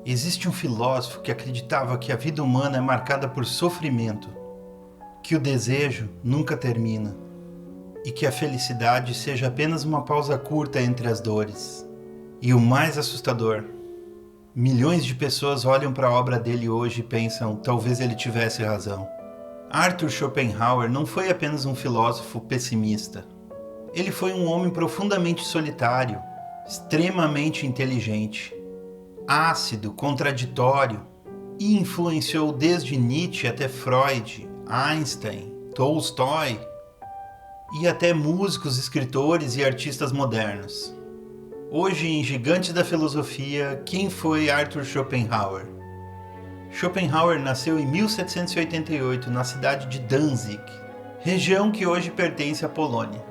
Existe um filósofo que acreditava que a vida humana é marcada por sofrimento, que o desejo nunca termina e que a felicidade seja apenas uma pausa curta entre as dores. E o mais assustador, milhões de pessoas olham para a obra dele hoje e pensam, talvez ele tivesse razão. Arthur Schopenhauer não foi apenas um filósofo pessimista. Ele foi um homem profundamente solitário, extremamente inteligente, ácido, contraditório, e influenciou desde Nietzsche até Freud, Einstein, Tolstói e até músicos, escritores e artistas modernos. Hoje, em Gigantes da Filosofia, quem foi Arthur Schopenhauer? Schopenhauer nasceu em 1788 na cidade de Danzig, região que hoje pertence à Polônia.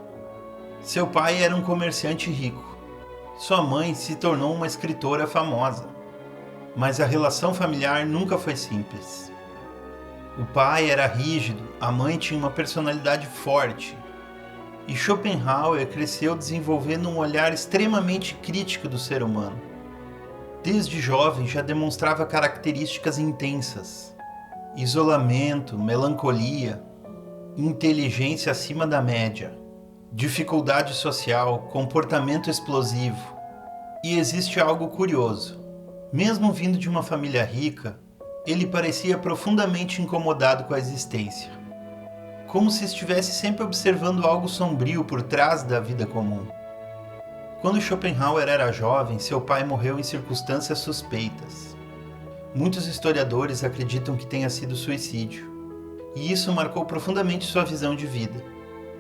Seu pai era um comerciante rico. Sua mãe se tornou uma escritora famosa. Mas a relação familiar nunca foi simples. O pai era rígido, a mãe tinha uma personalidade forte. E Schopenhauer cresceu desenvolvendo um olhar extremamente crítico do ser humano. Desde jovem já demonstrava características intensas: isolamento, melancolia, inteligência acima da média, dificuldade social, comportamento explosivo. E existe algo curioso. Mesmo vindo de uma família rica, ele parecia profundamente incomodado com a existência, como se estivesse sempre observando algo sombrio por trás da vida comum. Quando Schopenhauer era jovem, seu pai morreu em circunstâncias suspeitas. Muitos historiadores acreditam que tenha sido suicídio, e isso marcou profundamente sua visão de vida.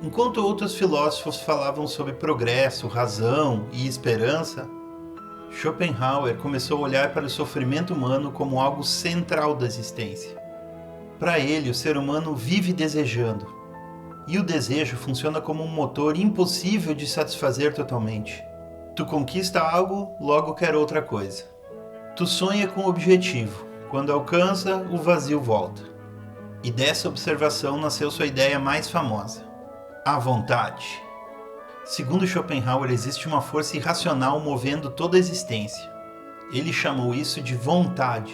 Enquanto outros filósofos falavam sobre progresso, razão e esperança, Schopenhauer começou a olhar para o sofrimento humano como algo central da existência. Para ele, o ser humano vive desejando, e o desejo funciona como um motor impossível de satisfazer totalmente. Tu conquista algo, logo quer outra coisa. Tu sonha com o objetivo, quando alcança, o vazio volta. E dessa observação nasceu sua ideia mais famosa: a vontade. Segundo Schopenhauer, existe uma força irracional movendo toda a existência. Ele chamou isso de vontade.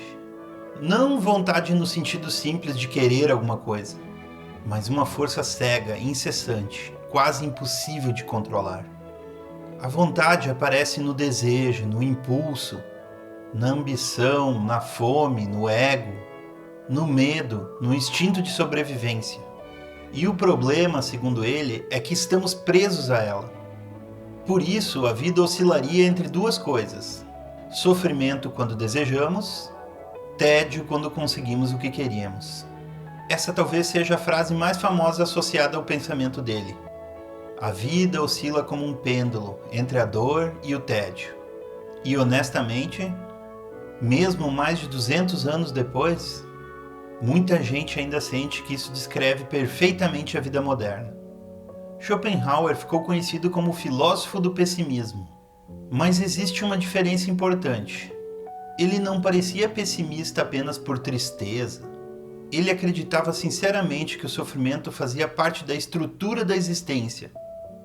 Não vontade no sentido simples de querer alguma coisa, mas uma força cega, incessante, quase impossível de controlar. A vontade aparece no desejo, no impulso, na ambição, na fome, no ego, no medo, no instinto de sobrevivência. E o problema, segundo ele, é que estamos presos a ela. Por isso, a vida oscilaria entre duas coisas: sofrimento quando desejamos, tédio quando conseguimos o que queríamos. Essa talvez seja a frase mais famosa associada ao pensamento dele. A vida oscila como um pêndulo entre a dor e o tédio. E honestamente, mesmo mais de 200 anos depois, muita gente ainda sente que isso descreve perfeitamente a vida moderna. Schopenhauer ficou conhecido como o filósofo do pessimismo. Mas existe uma diferença importante. Ele não parecia pessimista apenas por tristeza. Ele acreditava sinceramente que o sofrimento fazia parte da estrutura da existência.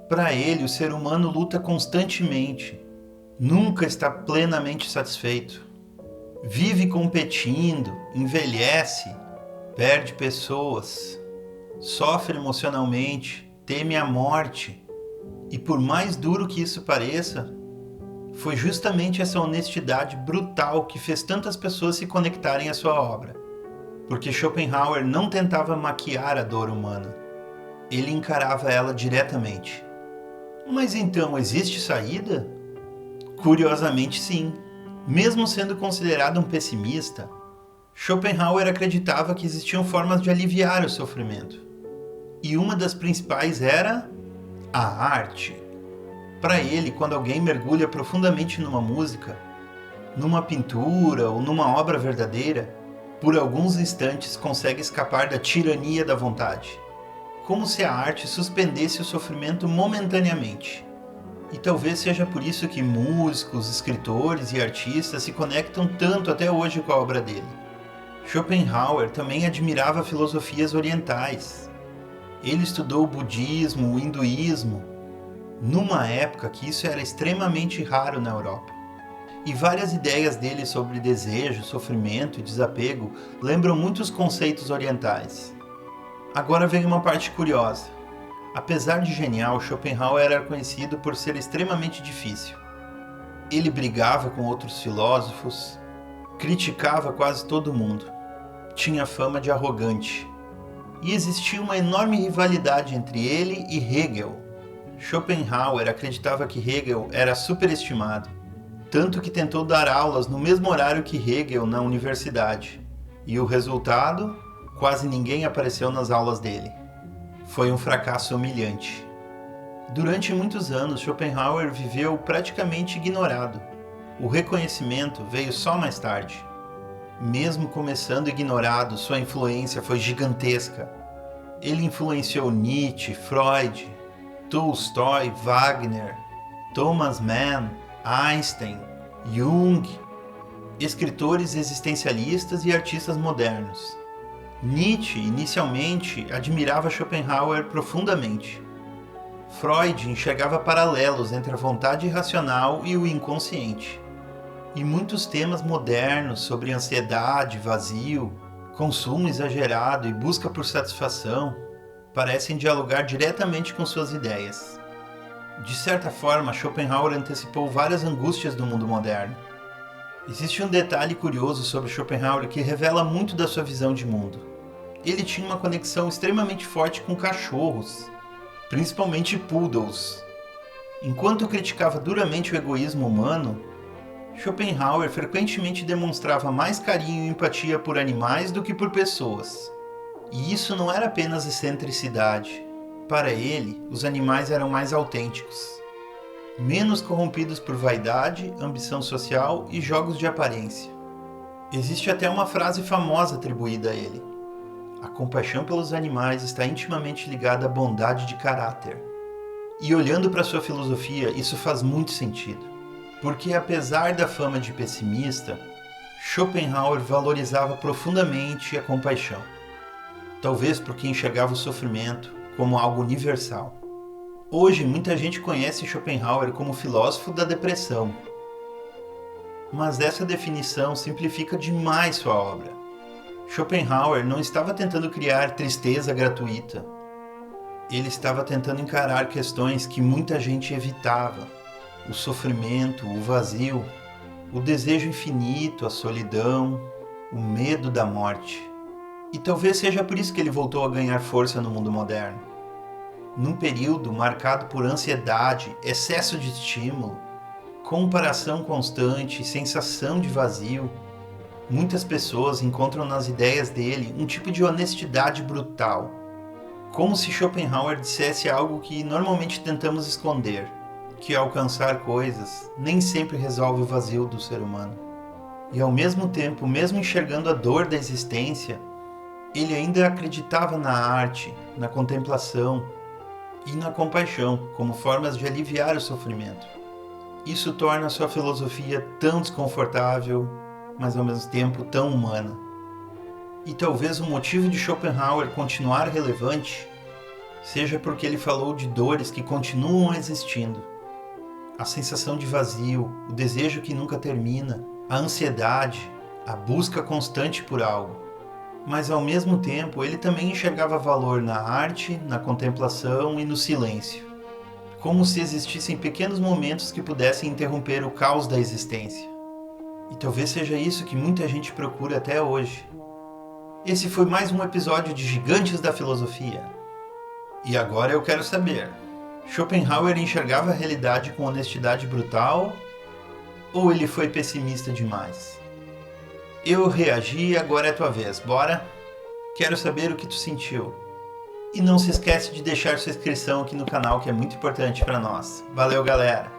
Para ele, o ser humano luta constantemente. Nunca está plenamente satisfeito. Vive competindo, envelhece, perde pessoas, sofre emocionalmente, teme a morte. E por mais duro que isso pareça, foi justamente essa honestidade brutal que fez tantas pessoas se conectarem à sua obra. Porque Schopenhauer não tentava maquiar a dor humana. Ele encarava ela diretamente. Mas então, existe saída? Curiosamente, sim. Mesmo sendo considerado um pessimista, Schopenhauer acreditava que existiam formas de aliviar o sofrimento. E uma das principais era a arte. Para ele, quando alguém mergulha profundamente numa música, numa pintura ou numa obra verdadeira, por alguns instantes consegue escapar da tirania da vontade, como se a arte suspendesse o sofrimento momentaneamente. E talvez seja por isso que músicos, escritores e artistas se conectam tanto até hoje com a obra dele. Schopenhauer também admirava filosofias orientais. Ele estudou o budismo, o hinduísmo, numa época que isso era extremamente raro na Europa. E várias ideias dele sobre desejo, sofrimento e desapego lembram muitos conceitos orientais. Agora vem uma parte curiosa. Apesar de genial, Schopenhauer era conhecido por ser extremamente difícil. Ele brigava com outros filósofos, criticava quase todo mundo, tinha fama de arrogante. E existia uma enorme rivalidade entre ele e Hegel. Schopenhauer acreditava que Hegel era superestimado, tanto que tentou dar aulas no mesmo horário que Hegel na universidade. E o resultado? Quase ninguém apareceu nas aulas dele. Foi um fracasso humilhante. Durante muitos anos, Schopenhauer viveu praticamente ignorado. O reconhecimento veio só mais tarde. Mesmo começando ignorado, sua influência foi gigantesca. Ele influenciou Nietzsche, Freud, Tolstói, Wagner, Thomas Mann, Einstein, Jung, escritores existencialistas e artistas modernos. Nietzsche, inicialmente, admirava Schopenhauer profundamente. Freud enxergava paralelos entre a vontade irracional e o inconsciente. E muitos temas modernos sobre ansiedade, vazio, consumo exagerado e busca por satisfação parecem dialogar diretamente com suas ideias. De certa forma, Schopenhauer antecipou várias angústias do mundo moderno. Existe um detalhe curioso sobre Schopenhauer que revela muito da sua visão de mundo. Ele tinha uma conexão extremamente forte com cachorros, principalmente poodles. Enquanto criticava duramente o egoísmo humano, Schopenhauer frequentemente demonstrava mais carinho e empatia por animais do que por pessoas. E isso não era apenas excentricidade. Para ele, os animais eram mais autênticos, menos corrompidos por vaidade, ambição social e jogos de aparência. Existe até uma frase famosa atribuída a ele: a compaixão pelos animais está intimamente ligada à bondade de caráter. E olhando para sua filosofia, isso faz muito sentido. Porque apesar da fama de pessimista, Schopenhauer valorizava profundamente a compaixão. Talvez porque enxergava o sofrimento como algo universal. Hoje, muita gente conhece Schopenhauer como filósofo da depressão. Mas essa definição simplifica demais sua obra. Schopenhauer não estava tentando criar tristeza gratuita. Ele estava tentando encarar questões que muita gente evitava: o sofrimento, o vazio, o desejo infinito, a solidão, o medo da morte. E talvez seja por isso que ele voltou a ganhar força no mundo moderno. Num período marcado por ansiedade, excesso de estímulo, comparação constante, sensação de vazio, muitas pessoas encontram nas ideias dele um tipo de honestidade brutal, como se Schopenhauer dissesse algo que normalmente tentamos esconder, que alcançar coisas nem sempre resolve o vazio do ser humano. E ao mesmo tempo, mesmo enxergando a dor da existência, ele ainda acreditava na arte, na contemplação e na compaixão como formas de aliviar o sofrimento. Isso torna sua filosofia tão desconfortável, mas ao mesmo tempo tão humana. E talvez o motivo de Schopenhauer continuar relevante seja porque ele falou de dores que continuam existindo. A sensação de vazio, o desejo que nunca termina, a ansiedade, a busca constante por algo. Mas ao mesmo tempo ele também enxergava valor na arte, na contemplação e no silêncio. Como se existissem pequenos momentos que pudessem interromper o caos da existência. E talvez seja isso que muita gente procura até hoje. Esse foi mais um episódio de Gigantes da Filosofia. E agora eu quero saber: Schopenhauer enxergava a realidade com honestidade brutal ou ele foi pessimista demais? Eu reagi, agora é tua vez, bora? Quero saber o que tu sentiu. E não se esquece de deixar sua inscrição aqui no canal, que é muito importante para nós. Valeu, galera!